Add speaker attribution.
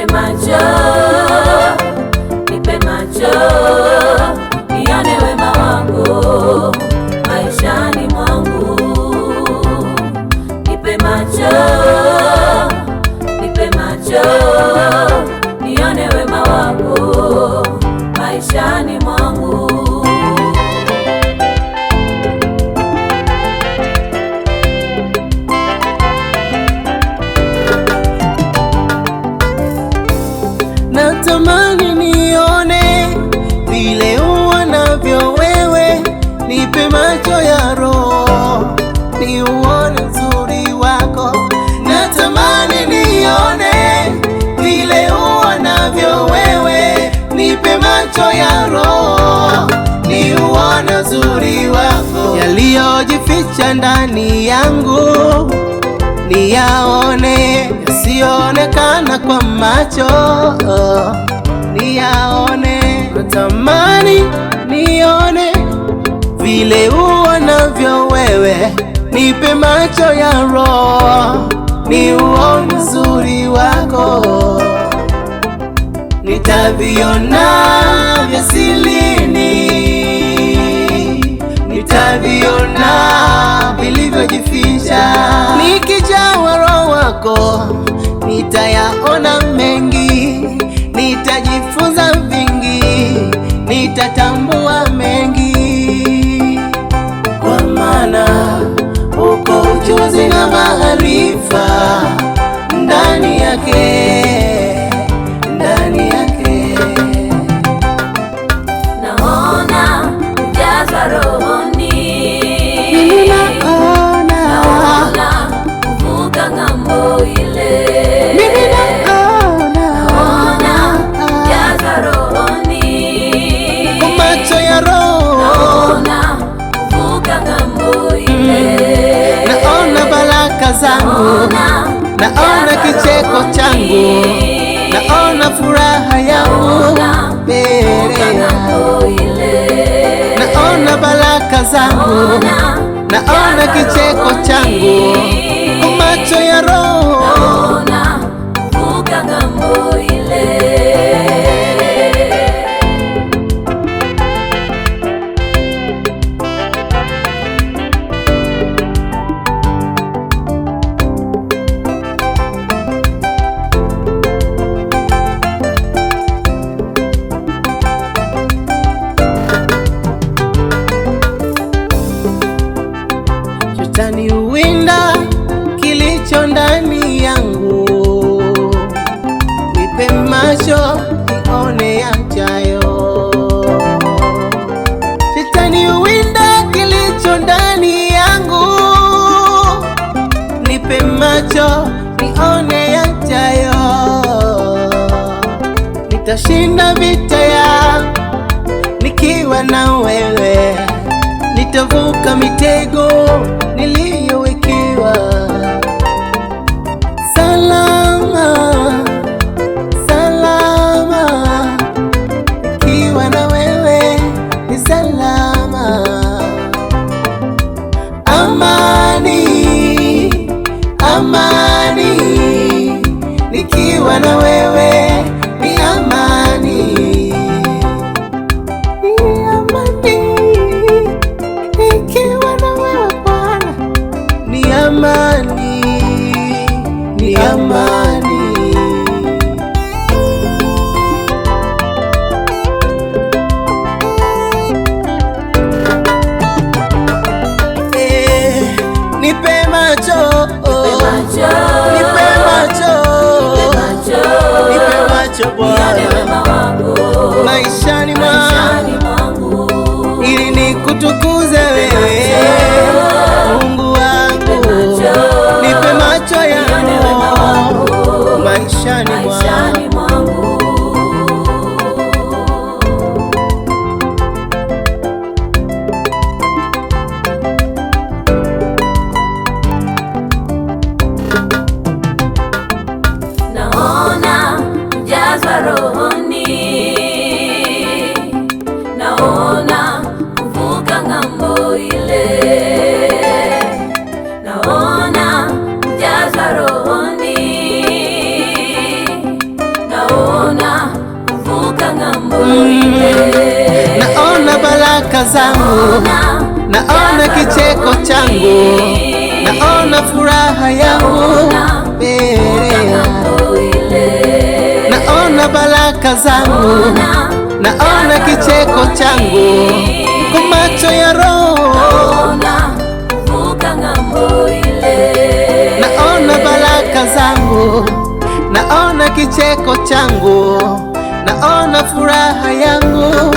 Speaker 1: nipe macho, nipe macho, nione wema wako maishani mwangu. Nipe macho, nipe macho, nione wema wako maishani mwangu.
Speaker 2: Natamani nione vile uonavyo wewe, nipe macho ya roho niuone uzuri wako. Natamani nione vile uonavyo wewe, nipe macho ya roho niuone uzuri wako. Yaliyojificha ndani yangu niyaone, yasionekana kwa macho niyaone. Natamani nione vile uonavyo wewe, nipe macho ya roho niuone uzuri wako. Nitaviona vya silini, nitaviona vilivyojificha. Nikijawa Roho wako nitayaona mengi, nitajifunza vingi, nitatambua mengi, kwa maana uko ujuzi na maarifa ndani yake, ndani yake.
Speaker 1: Naona ujazwa rohoni,
Speaker 2: Naona
Speaker 1: kuvuka ng'ambo ile.
Speaker 2: naona
Speaker 1: Ujazwa rohoni,
Speaker 2: macho ya roho,
Speaker 1: naona kuvuka ng'ambo ile.
Speaker 2: naona baraka zangu, naona kicheko changu, naona furaha yangu mbele, naona baraka zangu, naona kicheko changu, macho ya roho.
Speaker 1: naona kuvuka ng'ambo ile.
Speaker 2: Shetani uwinda kilicho ndani yangu, nipe macho nione yajayo. Shetani uwinda kilicho ndani yangu, nipe macho nione yajayo. Nitashinda vita ya nikiwa na wewe, nitavuka mitego niliyowekewa. Salama, salama, nikiwa na wewe ni salama. Amani, amani, nikiwa na wewe ni amani. Ni amani, nikiwa na wewe Bwana ni amani, ni amani. Nipe macho, nipe macho, nipe macho Bwana maishani mwangu, ili nikutukuze wewe Mungu wangu. Nipe macho ya roho maishani mwangu.
Speaker 1: Naona ujazwa rohoni, naona kuvuka ng'ambo ile. Naona ujazwa rohoni,
Speaker 2: zangu, naona kicheko changu, naona furaha yangu mbele yako, naona baraka zangu, naona kicheko changu kwa macho ya roho, naona baraka zangu, naona kicheko changu, naona furaha yangu